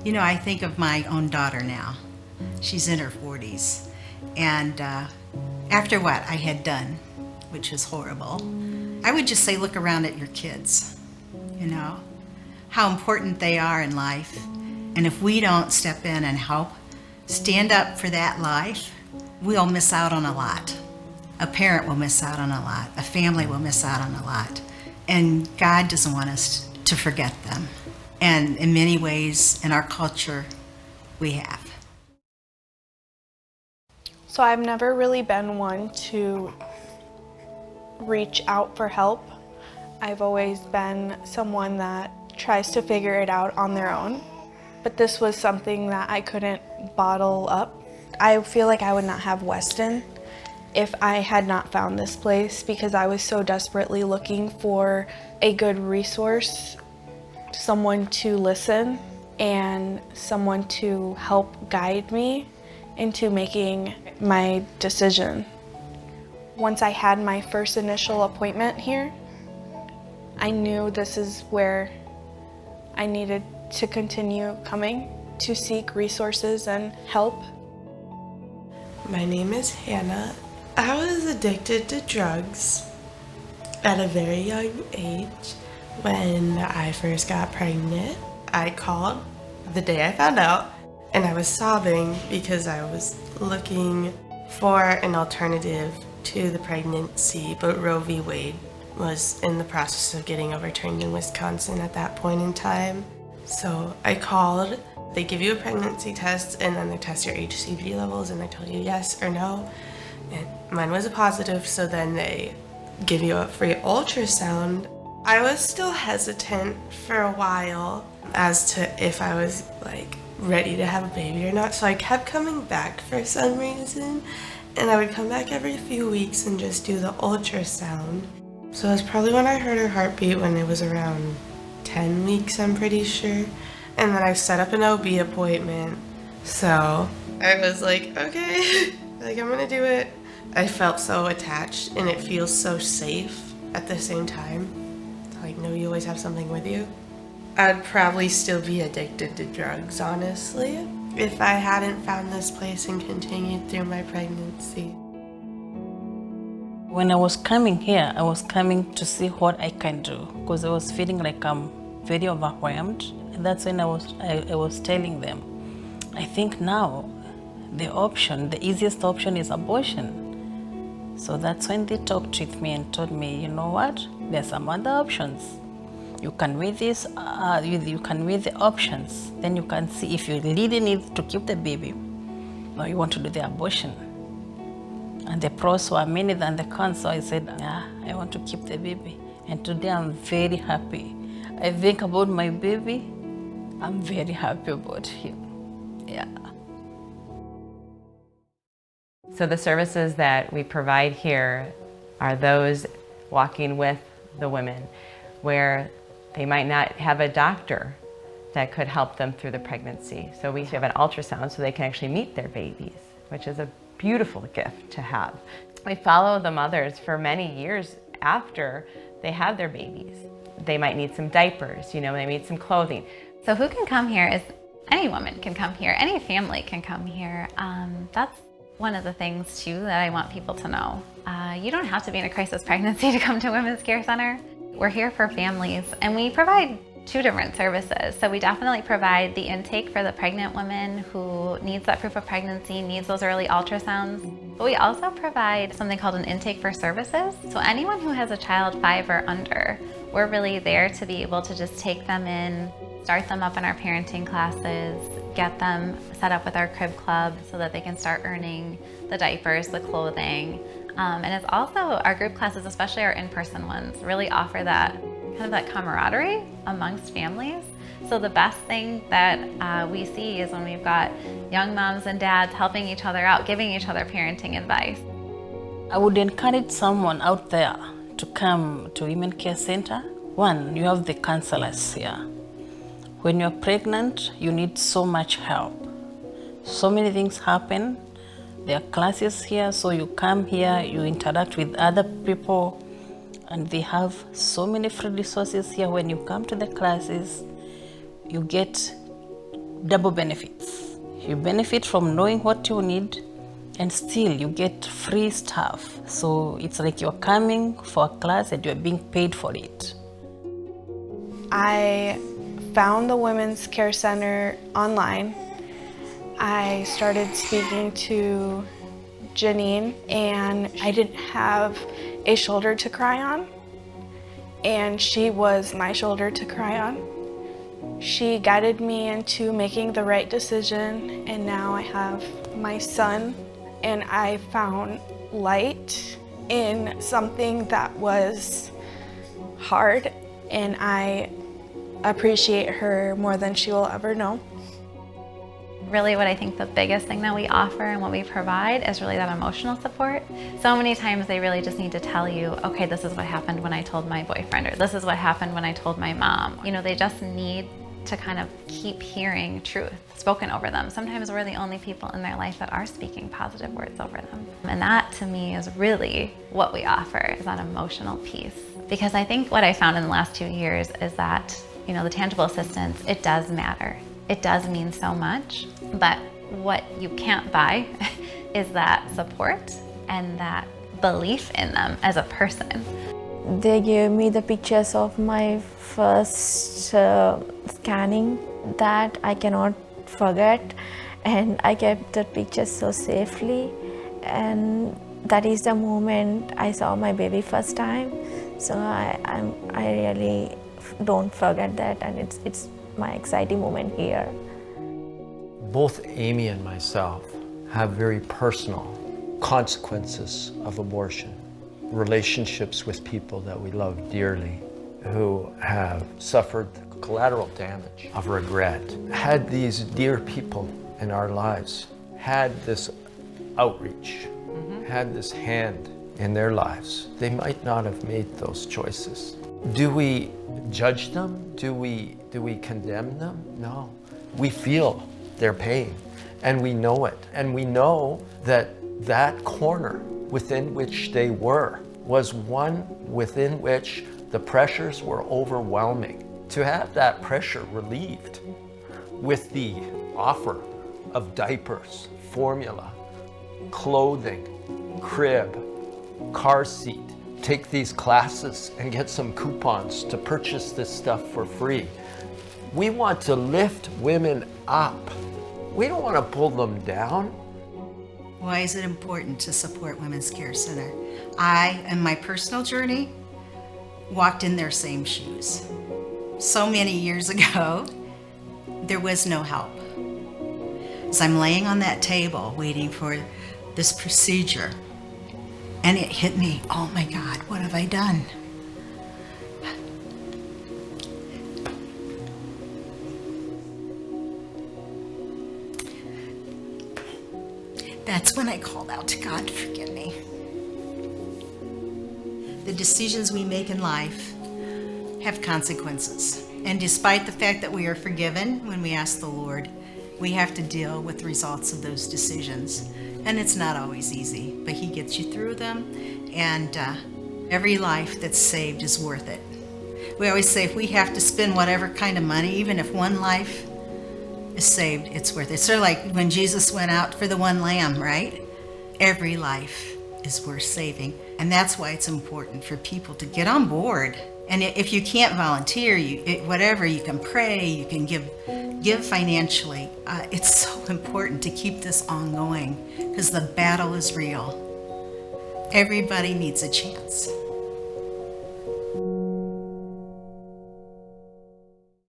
You know, I think of my own daughter now. She's in her 40s. And after what I had done, which was horrible, I would just say, look around at your kids, you know, how important they are in life. And if we don't step in and help stand up for that life, we'll miss out on a lot. A parent will miss out on a lot. A family will miss out on a lot. And God doesn't want us to forget them. And in many ways, in our culture, we have. So I've never really been one to reach out for help. I've always been someone that tries to figure it out on their own. But this was something that I couldn't bottle up. I feel like I would not have Weston if I had not found this place, because I was so desperately looking for a good resource, someone to listen, and someone to help guide me into making my decision. Once I had my first initial appointment here, I knew this is where I needed to continue coming to seek resources and help. My name is Hannah. I was addicted to drugs at a very young age. When I first got pregnant, I called the day I found out, and I was sobbing because I was looking for an alternative to the pregnancy, but Roe v. Wade was in the process of getting overturned in Wisconsin at that point in time. So I called. They give you a pregnancy test, and then they test your HCG levels, and they tell you yes or no. And mine was a positive, so then they give you a free ultrasound. I was still hesitant for a while as to if I was ready to have a baby or not, so I kept coming back for some reason, and I would come back every few weeks and just do the ultrasound. So that's probably when I heard her heartbeat, when it was around 10 weeks, I'm pretty sure. And then I set up an OB appointment. So I was like, okay, I'm gonna do it. I felt so attached, and it feels so safe at the same time. Know you always have something with you. I'd probably still be addicted to drugs, honestly, if I hadn't found this place and continued through my pregnancy. When I was coming here, I was coming to see what I can do, because I was feeling like I'm very overwhelmed. And that's when I was telling them, I think now the easiest option is abortion. So that's when they talked with me and told me, you know what, there's some other options. You can weigh this, you can weigh the options. Then you can see if you really need to keep the baby or you want to do the abortion. And the pros were many than the cons, so I said, yeah, I want to keep the baby. And today I'm very happy. I think about my baby, I'm very happy about him, yeah. So the services that we provide here are those walking with the women, where they might not have a doctor that could help them through the pregnancy. So we have an ultrasound so they can actually meet their babies, which is a beautiful gift to have. We follow the mothers for many years after they have their babies. They might need some diapers, they need some clothing. So who can come here is any woman can come here, any family can come here. That's one of the things too that I want people to know. You don't have to be in a crisis pregnancy to come to Women's Care Center. We're here for families, and we provide two different services. So we definitely provide the intake for the pregnant woman who needs that proof of pregnancy, needs those early ultrasounds. But we also provide something called an intake for services. So anyone who has a child 5 or under, we're really there to be able to just take them in, start them up in our parenting classes, get them set up with our crib club so that they can start earning the diapers, the clothing. And it's also our group classes, especially our in-person ones, really offer that kind of that camaraderie amongst families. So the best thing that we see is when we've got young moms and dads helping each other out, giving each other parenting advice. I would encourage someone out there to come to Women Care Center. One, you have the counselors here. When you're pregnant, you need so much help. So many things happen. There are classes here, so you come here, you interact with other people, and they have so many free resources here. When you come to the classes, you get double benefits. You benefit from knowing what you need, and still you get free stuff. So it's like you're coming for a class and you're being paid for it. I found the Women's Care Center online. I started speaking to Janine, and I didn't have a shoulder to cry on, and she was my shoulder to cry on. She guided me into making the right decision, and now I have my son, and I found light in something that was hard, and I appreciate her more than she will ever know. Really what I think the biggest thing that we offer and what we provide is really that emotional support. So many times they really just need to tell you, okay, this is what happened when I told my boyfriend, or this is what happened when I told my mom. You know, they just need to kind of keep hearing truth spoken over them. Sometimes we're the only people in their life that are speaking positive words over them. And that to me is really what we offer, is that emotional piece. Because I think what I found in the last 2 years is that, you know, the tangible assistance, it does matter. It does mean so much, but what you can't buy is that support and that belief in them as a person. They gave me the pictures of my first scanning that I cannot forget, and I kept the pictures so safely, and that is the moment I saw my baby first time. So I really don't forget that, and it's my exciting moment here. Both Amy and myself have very personal consequences of abortion. Relationships with people that we love dearly who have suffered the collateral damage of regret. Had these dear people in our lives had this outreach, had this hand in their lives, they might not have made those choices. Do we judge them? Do we condemn them? No. We feel their pain, and we know it. And we know that that corner within which they were was one within which the pressures were overwhelming. To have that pressure relieved with the offer of diapers, formula, clothing, crib, car seat, take these classes and get some coupons to purchase this stuff for free. We want to lift women up. We don't want to pull them down. Why is it important to support Women's Care Center? I, in my personal journey, walked in their same shoes. So many years ago, there was no help. As I'm laying on that table waiting for this procedure, and it hit me, oh my God, what have I done? That's when I called out to God, forgive me. The decisions we make in life have consequences. And despite the fact that we are forgiven when we ask the Lord, we have to deal with the results of those decisions. And it's not always easy, but He gets you through them. And every life that's saved is worth it. We always say if we have to spend whatever kind of money, even if one life is saved, it's worth it. It's sort of like when Jesus went out for the one lamb, right? Every life is worth saving. And that's why it's important for people to get on board. And if you can't volunteer, whatever, you can pray, you can give financially. It's so important to keep this ongoing because the battle is real. Everybody needs a chance.